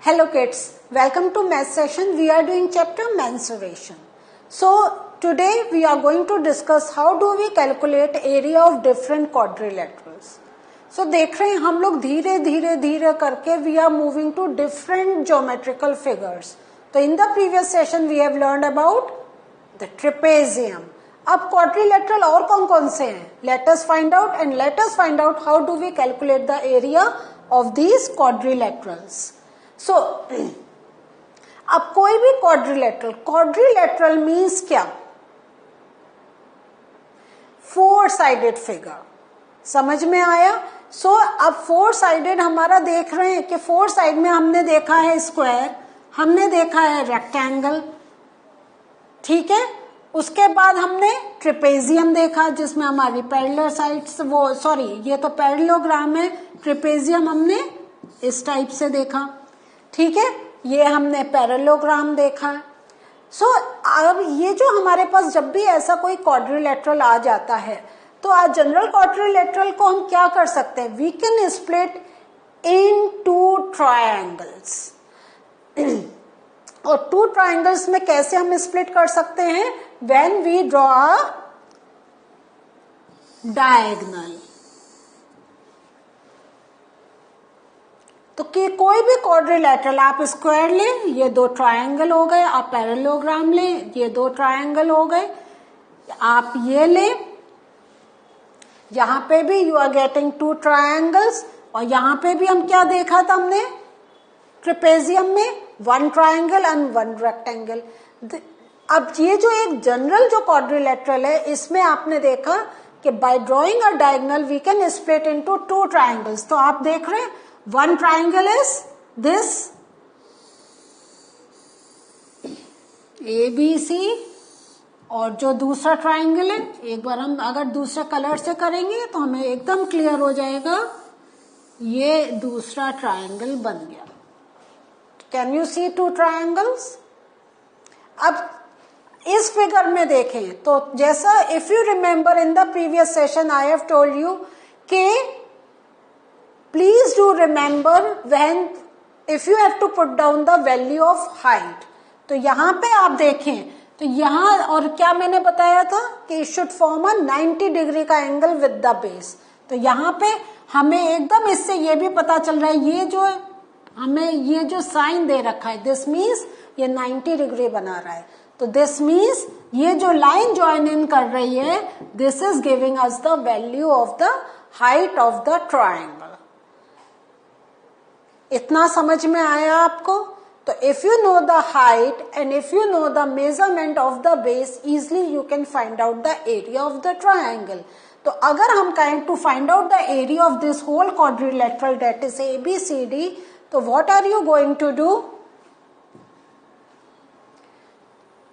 Hello kids, welcome to math session. We are doing chapter mensuration. So today we are going to discuss how do we calculate area of different quadrilaterals. So देख रहे हैं हम लोग धीरे धीरे धीरे करके we are moving to different geometrical figures. तो in the previous session we have learned about the trapezium. अब quadrilateral और कौन कौन से हैं? Let us find out and let us find out how do we calculate the area of these quadrilaterals. So, अब कोई भी क्वाड्रिलेटरल मीन्स क्या? Four sided figure. समझ में आया? अब फोर साइडेड हमारा देख रहे हैं कि फोर साइड में हमने देखा है स्क्वायर, हमने देखा है रेक्टेंगल, ठीक है. उसके बाद हमने ट्रेपेजियम देखा जिसमें हमारी पैरेलल साइड्स, ये तो पैरेललोग्राम है. ट्रेपेजियम हमने इस टाइप से देखा, ठीक है. ये हमने पैरेललोग्राम देखा. अब ये जो हमारे पास जब भी ऐसा कोई क्वाड्रिलेटरल आ जाता है तो आज जनरल क्वाड्रिलेटरल को हम क्या कर सकते हैं? We can split in two triangles. और टू ट्रायंगल्स में कैसे हम स्प्लिट कर सकते हैं? When we draw a diagonal. तो कि कोई भी क्वाड्रिलेटरल आप स्क्वायर लें, ये दो ट्रायंगल हो गए. आप पैरेललोग्राम लें, ये दो ट्रायंगल हो गए. आप ये लें, यहां पे भी you are getting two triangles. और यहां पे भी हम क्या देखा था हमने ट्रेपेजियम में? One triangle and one rectangle. अब ये जो एक जनरल जो क्वाड्रिलेटरल है इसमें आपने देखा कि by drawing a diagonal we can split into two triangles. तो आप देख रहे हैं one triangle is this ABC, और जो दूसरा ट्राइंगल है, एक बार हम अगर दूसरे कलर से करेंगे तो हमें एकदम क्लियर हो जाएगा. ये दूसरा ट्राइंगल बन गया. Can you see two triangles? अब इस फिगर में देखें तो जैसा if you remember in the previous session I have told you कि please do remember when if you have to put down the value of height. तो यहाँ पे आप देखें तो यहाँ और क्या मैंने बताया था कि it should form a 90 degree का एंगल with the base. तो यहाँ पे हमें एकदम इससे ये भी पता चल रहा है ये जो हमें ये जो साइन दे रखा है दिस मीन्स ये 90 डिग्री बना रहा है. तो दिस मीन्स ये जो लाइन ज्वाइन इन कर रही है this is giving us the value of the height of the triangle. इतना समझ में आया आपको? तो if you know the height and if you know the measurement of the base easily you can find out the area of the triangle. तो अगर हम कहें to find out the area of this whole quadrilateral that is ABCD, तो what are you going to do?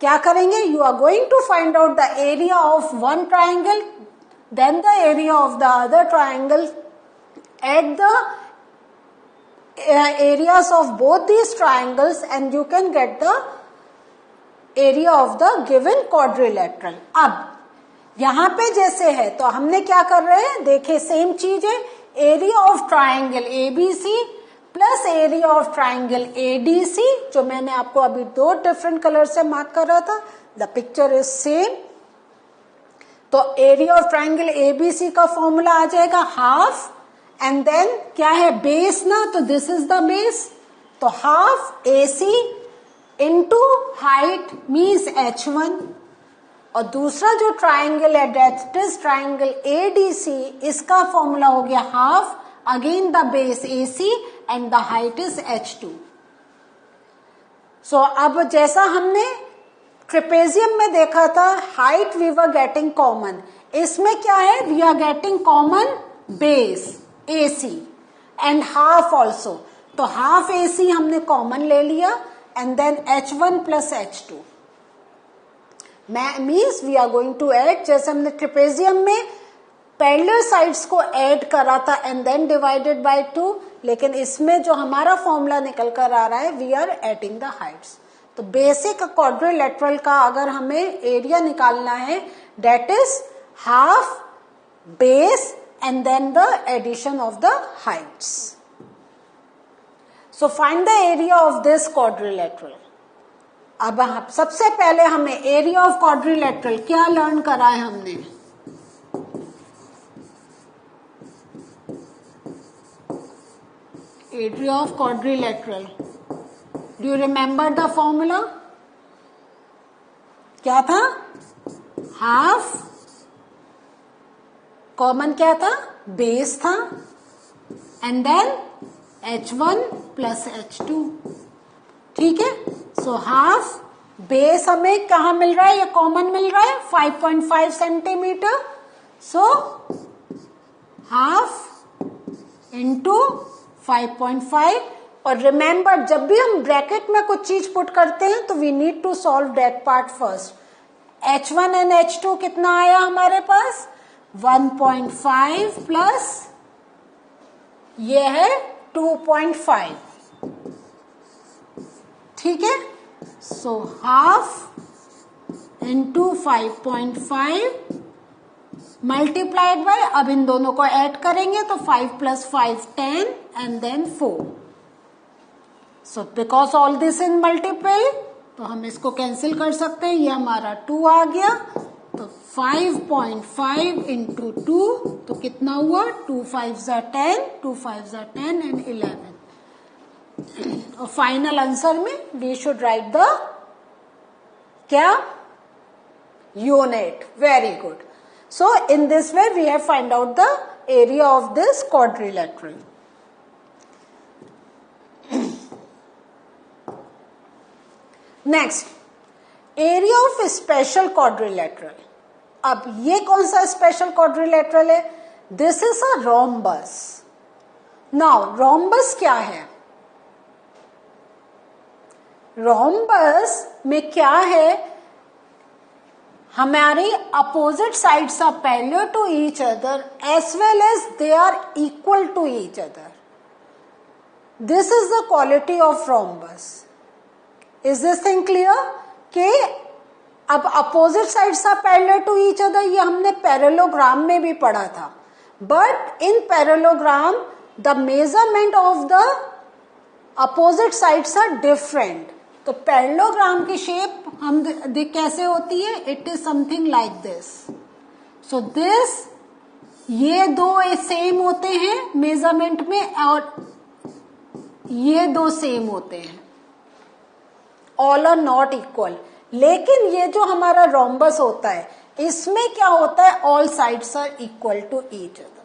क्या करेंगे? You are going to find out the area of one triangle then the area of the other triangle at the areas of both these triangles and you can get the area of the given quadrilateral. अब यहां पे जैसे है तो हमने क्या कर रहे हैं? देखिए सेम चीज है. Area of triangle ABC plus area of triangle ADC, जो मैंने आपको अभी दो डिफरेंट कलर से मार्क कर रहा था. The picture is same. तो एरिया ऑफ ट्राइंगल ABC का फॉर्मूला आ जाएगा हाफ एंड देन क्या है? बेस ना, तो दिस इज द बेस. तो half AC into height means H1. और दूसरा जो ट्राइंगल है दैट इज ट्राइंगल ADC, इसका फॉर्मूला हो गया half again the base AC and the height is H2. अब जैसा हमने ट्रेपेजियम में देखा था height we were getting common, इसमें क्या है? We are getting common base AC and half also. तो हाफ AC हमने कॉमन ले लिया and then H1 plus H2 means we are going to add. जैसे हमने ट्रेपेजियम में पैरेलल साइड्स को ऐड करा था एंड देन डिवाइडेड बाय 2, लेकिन इसमें जो हमारा फॉर्मूला निकल कर आ रहा है we are adding the heights. तो बेसिक क्वाड्रिलेटरल का अगर हमें एरिया निकालना है that is half base and then the addition of the heights. So find the area of this quadrilateral. अब सबसे पहले हमें एरिया ऑफ क्वाड्रिलेटरल क्या लर्न करा है हमने, area of quadrilateral, do you remember the formula? क्या था? हाफ, कॉमन क्या था? बेस था, and then h1 plus h2। ठीक है, सो हाफ बेस हमें कहा मिल रहा है, ये कॉमन मिल रहा है 5.5 सेंटीमीटर, सो हाफ इंटू 5.5। और रिमेंबर जब भी हम ब्रैकेट में कुछ चीज पुट करते हैं तो we need to solve that part first. h1 and h2 कितना आया हमारे पास? 1.5 प्लस ये है 2.5। ठीक है, so half into 5.5 multiplied by, अब इन दोनों को ऐड करेंगे तो 5 plus 5 10 and then 4। So because all this in multiple तो हम इसको कैंसिल कर सकते हैं, ये हमारा 2 आ गया, तो 5.5 इंटू 2 तो कितना हुआ? 2 5 ज़ा 10, 2 5 ज़ा 10 एंड 11। और फाइनल आंसर में वी शुड राइट द क्या? Unit. Very good. So in this way we have find out the area of this quadrilateral. Next, area of special quadrilateral. अब ये कौन सा स्पेशल क्वाड्रिलेटरल है? This is a rhombus. Now rhombus क्या है? rhombus में क्या है? हमारी opposite sides are parallel to each other as well as they are equal to each other. This is the quality of rhombus. Is this thing clear? कि अब opposite sides are parallel to each other, ये हमने parallelogram में भी पढ़ा था, but in parallelogram the measurement of the opposite sides are different. तो parallelogram की शेप हम कैसे होती है? It is something like this. So this, ये दो सेम होते हैं मेजरमेंट में और ये दो सेम होते हैं, ऑल आर नॉट इक्वल. लेकिन ये जो हमारा rhombus होता है इसमें क्या होता है? All sides are equal to each other.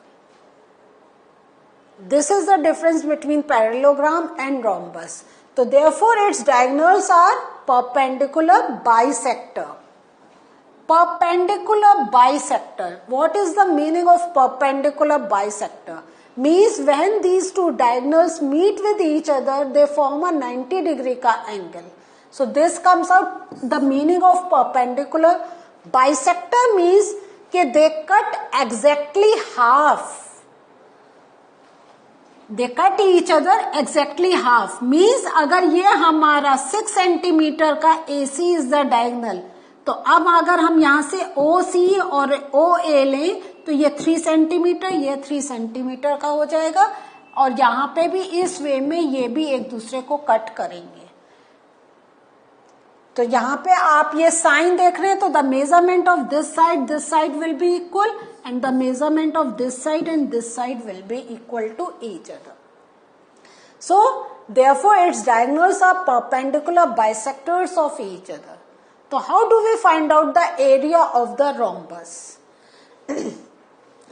This is the difference between parallelogram and rhombus. So therefore its diagonals are perpendicular bisector. Perpendicular bisector. What is the meaning of perpendicular bisector? Means when these two diagonals meet with each other, they form a 90-degree का angle. So this comes out the meaning of perpendicular bisector means कि they cut exactly half. They cut each other exactly half. Means अगर ये हमारा 6 centimetre का AC is the diagonal, तो अब अगर हम यहाँ से OC और OA लें तो ये 3 सेंटीमीटर, ये 3 सेंटीमीटर का हो जाएगा, और यहाँ पे भी इस वे में ये भी एक दूसरे को कट करेंगे. तो यहाँ पे आप ये साइन देख रहे हैं, तो the measurement of this side will be equal and the measurement of this side and this side will be equal to each other. So therefore its diagonals are perpendicular bisectors of each other. So how do we find out the area of the rhombus?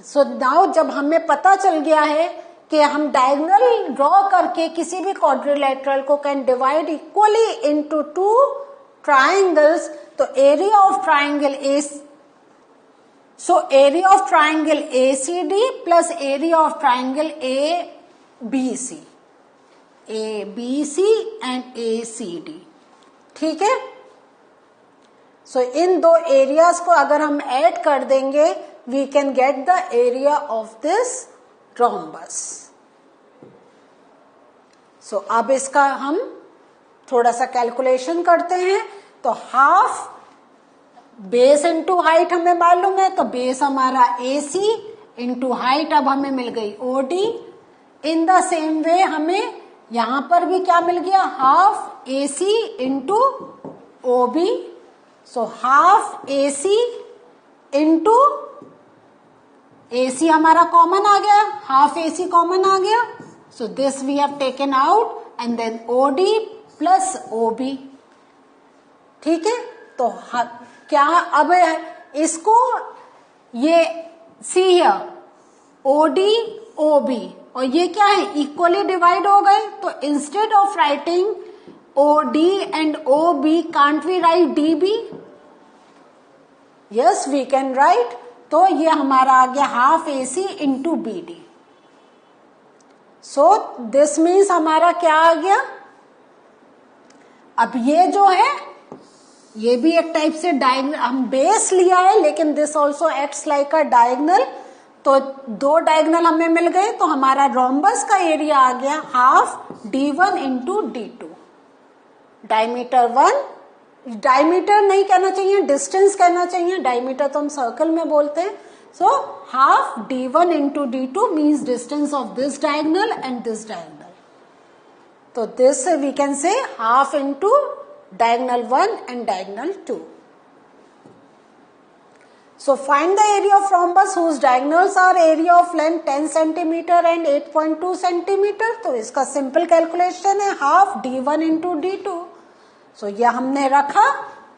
So now जब हमें पता चल गया है कि हम diagonal draw करके किसी भी क्वाड्रिलेटरल को can divide equally into 2 triangles, तो area of triangle is So area of triangle ACD plus area of triangle ABC. ABC and ACD. ठीक है? So इन दो एरियाज को अगर हम ऐड कर देंगे, we can get the area of this rhombus. So अब इसका हम थोड़ा सा कैलकुलेशन करते हैं. तो हाफ बेस इंटू हाइट हमें मालूम है, तो बेस हमारा AC इंटू हाइट अब हमें मिल गई OD. In the same way हमें यहां पर भी क्या मिल गया, half AC into OB. So half AC into AC हमारा कॉमन आ गया, हाफ AC कॉमन आ गया. So this we have taken out and then OD plus OB. ठीक है, तो क्या अब इसको ये सी हियर OD OB और ये क्या है, इक्वली डिवाइड हो गए. तो instead of writing OD and OB can't we write DB? Yes we can write. तो ये हमारा आ गया half AC into BD. So this means हमारा क्या आ गया, अब ये जो है ये भी एक टाइप से डायगोनल, हम बेस लिया है लेकिन this also acts like a diagonal. तो दो डायगोनल हमें मिल गए, तो हमारा रोम्बस का एरिया आ गया half D1 into D2. Diameter 1, diameter नहीं कहना चाहिए, डिस्टेंस कहना चाहिए, डायमीटर तो हम सर्कल में बोलते हैं. So half D1 into D2 means distance of this diagonal and this diagonal. तो this we can say half into diagonal 1 and diagonal 2. So find the area of rhombus whose diagonals are area of length 10 centimeter and 8.2 centimeter. तो इसका simple calculation है half D1 into D2. सो ये हमने रखा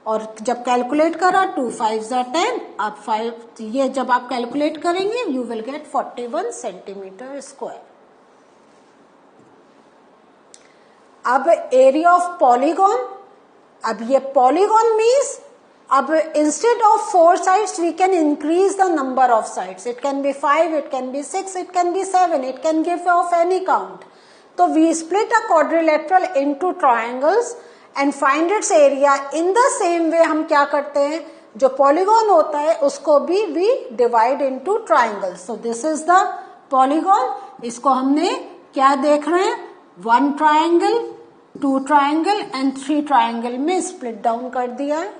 और जब calculate करा 2 5 10. अब 5 ये जब आप कैलकुलेट करेंगे you will get 41 centimetre square. अब एरिया ऑफ पॉलीगॉन, अब ये पॉलीगॉन मीन्स अब instead of 4 sides we can increase the number of sides. It can be 5, it can be 6, it can be 7, it can give of any count. तो we split a quadrilateral into triangles and find its area. In the same way हम क्या करते हैं, जो polygon होता है उसको भी we divide into triangles. So this is the polygon. इसको हमने क्या देख रहे हैं, 1 ट्रायंगल, 2 ट्रायंगल एंड 3 ट्रायंगल में स्प्लिट डाउन कर दिया है.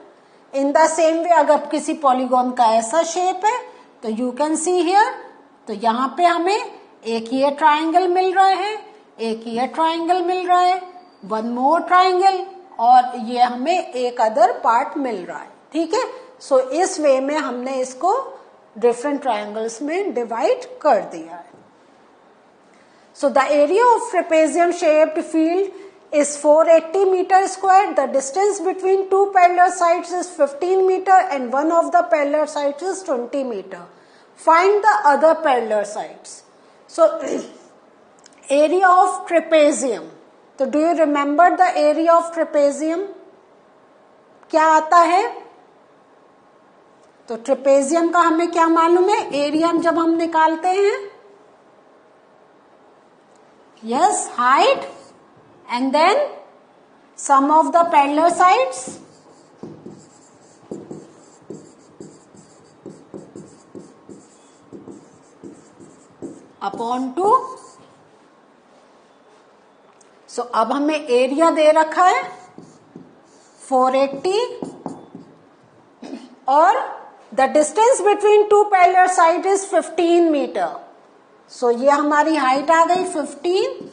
इन द सेम वे अगर किसी पॉलीगॉन का ऐसा शेप है तो यू कैन सी हियर. तो यहाँ पे हमें एक ये ट्रायंगल मिल रहा है, एक ये ट्रायंगल मिल रहा है, 1 मोर ट्रायंगल और ये हमें एक अदर पार्ट मिल रहा है. ठीक है, सो इस वे में हमने इसको डिफरेंट ट्रायंगल्स में डिवाइड कर दिया है. So the area of trapezium shaped field is 480 meter square. The distance between two parallel sides is 15 meter and one of the parallel sides is 20 meter. Find the other parallel sides. So area of trapezium. So do you remember the area of trapezium? क्या आता है? तो trapezium का हमें क्या मालूम है, area जब हम निकालते हैं, yes, height and then sum of the parallel sides upon 2. So अब हमें एरिया दे रखा है 480 और the distance between two parallel sides is 15 meter. So ये हमारी हाइट आ गई 15.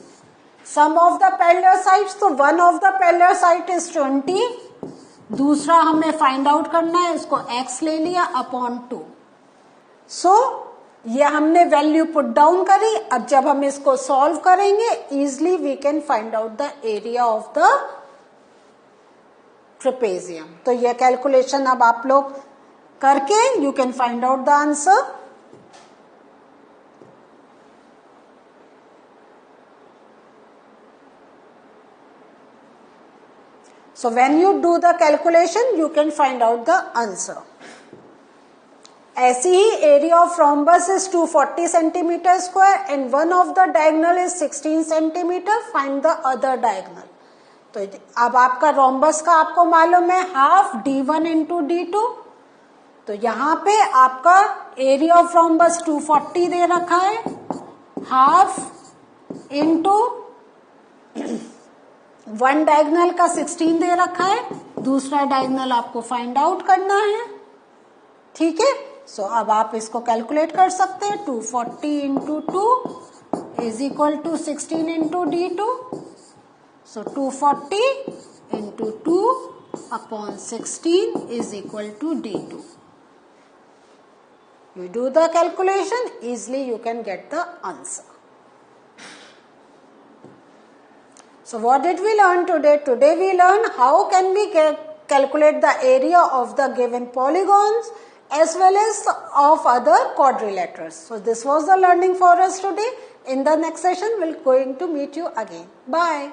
सम ऑफ द पैरेलल साइड्स, तो 1 of the parallel side is 20, दूसरा हमें फाइंड आउट करना है, इसको x ले लिया अपॉन 2. सो ये हमने वैल्यू पुट डाउन करी. अब जब हम इसको सॉल्व करेंगे easily we can find out the area of the trapezium. तो ये कैलकुलेशन अब आप लोग करके you can find out the answer. So when you do the calculation, you can find out the answer. ऐसी ही area of rhombus is 240 centimetre square and one of the diagonal is 16 centimetre. Find the other diagonal. तो अब आपका rhombus का आपको मालूम है half D1 into D2. तो यहाँ पे आपका एरिया ऑफ रोम्बस 240 दे रखा है, हाफ इंटू 1 डायगोनल का 16 दे रखा है, दूसरा डायगोनल आपको फाइंड आउट करना है. ठीक है, सो अब आप इसको कैलकुलेट कर सकते हैं. 240 into 2 is equal to 16 into D2. So 240 into 2 upon 16 is equal to D2. You do the calculation, easily you can get the answer. So what did we learn today? Today we learned how can we calculate the area of the given polygons as well as of other quadrilaterals. So this was the learning for us today. In the next session, we're going to meet you again. Bye.